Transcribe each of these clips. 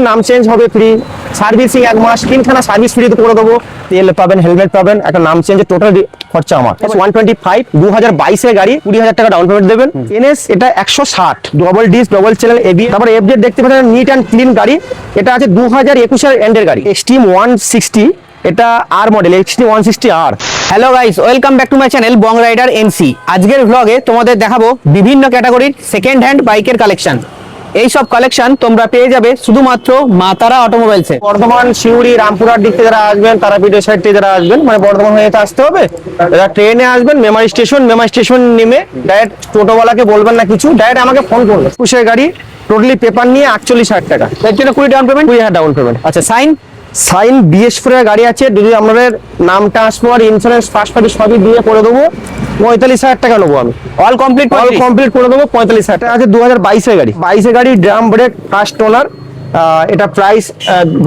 নাম চেঞ্জ হবে free, servicing 1 মাস 3খানা service free করে দেবো, তেল পাবেন, হেলমেট পাবেন, একটা নাম চেঞ্জের টোটাল খরচা আমার 125 2022 এর গাড়ি, 20,000 টাকা ডাউন পেমেন্ট দেবেন। এনএস এটা 160 double disc double channel AB. তারপরে এফজেড দেখতে পাচ্ছেন নিট অ্যান্ড ক্লিন গাড়ি, এটা আছে 2021 এর এন্ডের গাড়ি, এক্সট্রিম 160, এটা আর মডেল এক্সট্রিম 160 আর। Hello guys, welcome back to my channel Bong Rider NC. আজকের ভ্লগে তোমাদের দেখাবো বিভিন্ন ক্যাটাগরির সেকেন্ড হ্যান্ড বাইকের কালেকশন। এই সব কালেকশন তোমরা পেয়ে যাবে শুধুমাত্র মা তারা অটোমোবাইলসে। বর্ধমান, শিউড়ি, রামপুরহাট দিক থেকে যারা আসবেন, তারাপীঠের সাইড থেকে যারা আসবেন, মানে বর্ধমান হয়ে তো আসতে হবে, যারা ট্রেনে আসবেন মেমারি স্টেশন নেমে ডাইরেক্ট টোটোওয়ালাকে বলবেন না কিছু, ডাইরেক্ট আমাকে ফোন করবেন। 21 গাড়ি, টোটালি পেপার নিয়ে 48,000 টাকা, এর জন্য 20 ডাউন পেমেন্ট, 20,000 ডাউন পেমেন্ট। আচ্ছা সাইন BS4 এর গাড়ি আছে, যদি আমাদের নাম ট্রান্সফার, ইন্স্যুরেন্স, ফার্স্ট পার্টি সবই দিয়ে করে দেবো, 45,000 টাকা নেবো আমি। অল কমপ্লিট করে দেবো 45,000 টাকা। আছে 2022 এর গাড়ি, 22 এর গাড়ি, ড্রাম ব্রেক, ফার্স্ট ওনার, এটা প্রাইস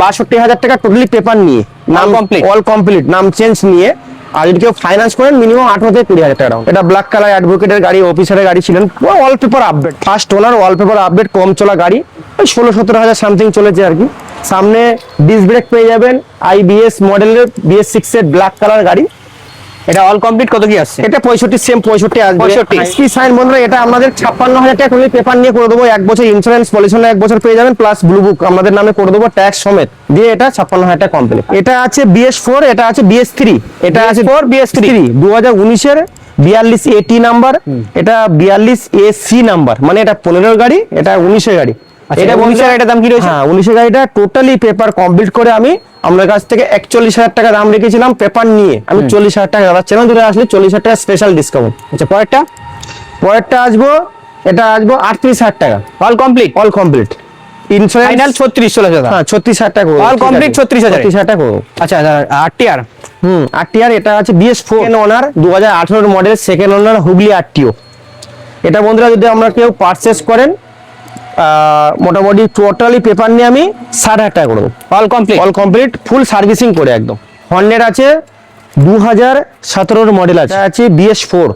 62,000 টাকা টোটালি পেপার নিয়ে, নাম কমপ্লিট, অল কমপ্লিট, নাম চেঞ্জ নিয়ে। আর যদি কেউ ফাইন্যান্স করেন মিনিমাম 18 থেকে 20,000 টাকা ডাউন। এটা ব্ল্যাক কালার অ্যাডভোকেটের গাড়ি, অফিসারের গাড়ি ছিলেন, all paper update, first owner, all paper update, কম চলা গাড়ি, 16-17 সামথিং চলেছে আর কি। সামনে ডিস্ক ব্রেক পেয়ে যাবেন, IBS মডেলের BS6 এর ব্ল্যাক কালার গাড়ি। এটা অল কমপ্লিট কত কি আসছে? এটা 65, সেম 65 আসবে। 65 এসপি সাইন বন্ধুরা, এটা আমাদের 56,000 টাকা করে পেপার নিয়ে করে দেবো, 1 বছর ইন্স্যুরেন্স, পলিউশন 1 বছর পেয়ে যাবেন, প্লাস ব্লু বুক আমাদের নামে করে দেবো ট্যাক্স সমেত দিয়ে, এটা 56,000 টাকা কমপ্লিট। এটা আছে BS4, এটা আছে BS3, এটা আছে BS3 2019 এর 42 AT নাম্বার, এটা 42 AC নাম্বার, মানে এটা 15 গাড়ি, এটা 19 এর গাড়ি। এটা 19 এর, এটা দাম কি রয়েছে? হ্যাঁ, 19 এর গাড়িটা টোটালি পেপার কমপ্লিট করে আমি আপনার কাছ থেকে 41,000 টাকা দাম রেখেছিলাম পেপার নিয়ে, আমি 40,000 টাকা দাদা চ্যানেল ধরে আসলে 40,000 টাকা স্পেশাল ডিসকাউন্ট। আচ্ছা পরেরটা আসবো, এটা আসবো 38,000 টাকা, অল কমপ্লিট ইন্স্যুরেন্স ফাইনাল 36 চলে যাবে। হ্যাঁ, 36,000 টাকা অল কমপ্লিট 36,000 টাকা। আচ্ছা RTR, RTR, এটা আছে BS4 ওনার 2018 মডেল, সেকেন্ড ওনার, হুগলি RTO। এটা বন্ধুরা যদি আমরা কেউ পারচেস করেন, মোটামুটি টোটালি পেপার নিয়ে আমি 60,000 টাকা করবো, অল কমপ্লিট ফুল সার্ভিসিং করে একদম। হর্নের আছে 2017 মডেল আছে BS4,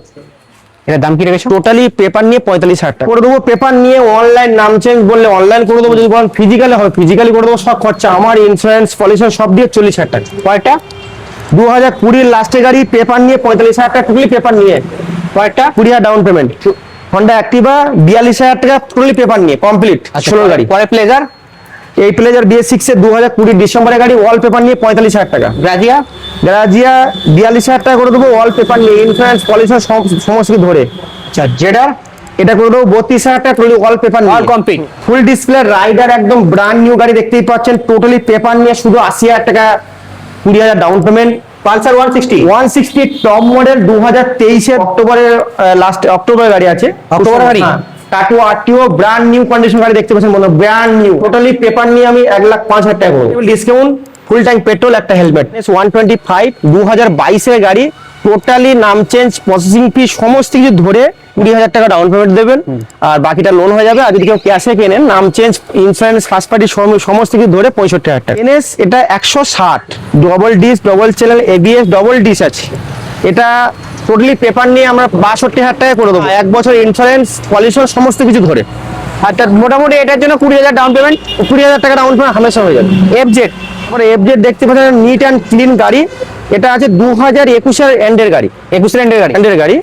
এটার দাম কি রেখেছো? টোটালি পেপার নিয়ে 45,000 টাকা করে দেবো। পেপার নিয়ে অনলাইন নাম চেঞ্জ বললে অনলাইন করে দেবো, যদি বলেন ফিজিক্যালি হয় ফিজিক্যালি করে দেবো, সব খরচা আমার, ইন্স্যুরেন্স, পলিউশন সব দিয়ে 40,000 টাকা। কয়টা? 2020 লাস্টের গাড়ি, পেপার নিয়ে 45,000 টাকা টোটালি পেপার নিয়ে, কয়টা? 20,000 ডাউন পেমেন্ট। হন্ডা অ্যাক্টিভা 42,000 টাকা টোটালি পেপার নিয়ে কমপ্লিট, 16 গাড়ি। পরে প্লেজার, এই প্লেজার BS6 এর 2020 ডিসেম্বরের গাড়ি, ওয়াল পেপার নিয়ে 45,000 টাকা। গ্রাজিয়া 42,000 টাকা করে দেবো, ওয়াল পেপার নিয়ে, ইন্স্যুরেন্স, পলিউশন সমস্ত কিছু ধরে। আচ্ছা জেডার, এটা করে দেবো 32,000 টাকা টোটালি ওয়াল পেপার নিয়ে, all complete full display rider, একদম ব্র্যান্ড নিউ গাড়ি দেখতেই পাচ্ছেন, টোটালি পেপার নিয়ে শুধু 80,000 টাকা, 20,000 down payment. Pulsar 160 top model 2023 এর অক্টোবরের গাড়ি আছে, অক্টোবরের গাড়ি, টাটো RTO ব্র্যান্ড নিউ কন্ডিশন গাড়ি দেখতে পাচ্ছেন বন্ধু, ব্র্যান্ড নিউ, টোটালি পেপার নিয়ে আমি 1,05,000 টাকা করবো, ডিসকাউন্ট, ফুল ট্যাঙ্ক পেট্রোল, একটা হেলমেট। 125 2022 এর গাড়ি, টোটালি নাম চেঞ্জ, প্রসেসিং ফি সমস্ত কিছু ধরে 20,000 টাকা ডাউন পেমেন্ট দেবেন, আর বাকিটা লোন হয়ে যাবে। আর যদি কেউ ক্যাশে কেনেন, নাম চেঞ্জ, ইন্স্যুরেন্স, ফার্স্ট পার্টি সমস্ত কিছু ধরে 65,000 টাকা। এনএস এটা 160 double disc double channel ABS double disc আছে, এটা টোটালি পেপার নিয়ে আমরা 62,000 টাকা করে দেবো, 1 বছর ইন্স্যুরেন্স, পলিউশন সমস্ত কিছু ধরে। আচ্ছা মোটামুটি এটার জন্য 20,000 ডাউন পেমেন্ট, 20,000 টাকা ডাউন পেমেন্ট হামেশা হয়ে যাবে। FZ দেখতে পাচ্ছেন নিট অ্যান্ড ক্লিন গাড়ি, এটা আছে 2021 এর এন্ডের গাড়ি, 21 এন্ডের গাড়ি,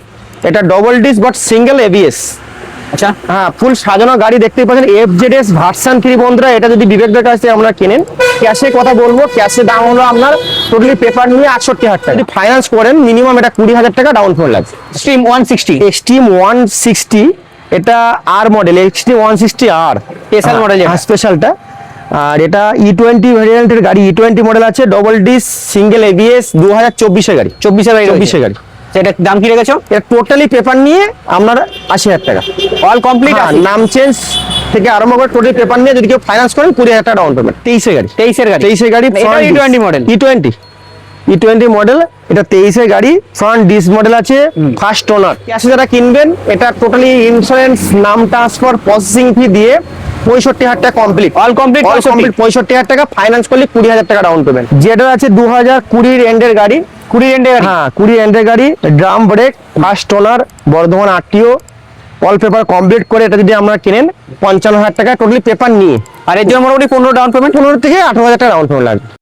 এটা double disc but single ABS। আচ্ছা হ্যাঁ, ফুল সাজানো গাড়ি দেখতেই পাচ্ছেন, FZS ভার্সন 3 বন্ধুরা। এটা যদি বিবেকদের কাছ থেকে আমরা কেনেন, ক্যাশে কথা বলবো, ক্যাশে দাম হলো আপনার টোটালি পেপার নিয়ে 68,000 টাকা, যদি ফাইন্যান্স করেন মিনিমাম এটা 20,000 টাকা ডাউন পেমেন্ট লাগবে। স্ট্রিম 160, এটা আর মডেল, এক্সট্রিম 160 আর স্পেশাল মডেল, স্পেশালটা। আর এটা E20 ভ্যারিয়েন্টের গাড়ি, E20 মডেল আছে, ডবল ডিস সিঙ্গেল ABS, 2024 এর গাড়ি, 24 এর গাড়ি। সেটা দাম কি রেখেছো? এটা টোটালি পেপার নিয়ে আপনার 80,000 টাকা, অল কমপ্লিট, নাম চেঞ্জ থেকে আরম্ভ করে টোটালি পেপার নিয়ে যদি কেউ ফাইন্যান্স করেন 20,000 টাকা ডাউন পেমেন্ট। 23 এর গাড়ি, এটা E20 মডেল, E20 মডেল, এটা 23 এর গাড়ি, ফ্রন্ট ডিস মডেল আছে, ফার্স্ট ওনার। ক্যাশে যারা কিনবেন, এটা টোটালি ইন্স্যুরেন্স, নাম ট্রান্সফার, প্রসেসিং ফি দিয়ে 65,000 টাকা কমপ্লিট, অল কমপ্লিট 65,000 টাকা, ফাইন্যান্স করলে 20,000 টাকা ডাউন পেমেন্ট। যেটা আছে 2020 এন্ডের গাড়ি, 20 এন্ডের গাড়ি, হ্যাঁ 20 এন্ডের গাড়ি, drum brake, first owner, Bardhaman RTO, all paper complete করে এটা যদি আমরা কিনেন 55,000 টাকা টোটালি পেপার নিয়ে, আর এর জন্য মোটামুটি 15 ডাউন পেমেন্ট। 15 থেকে 18,000 টাকা ডাউন পেমেন্ট লাগবে।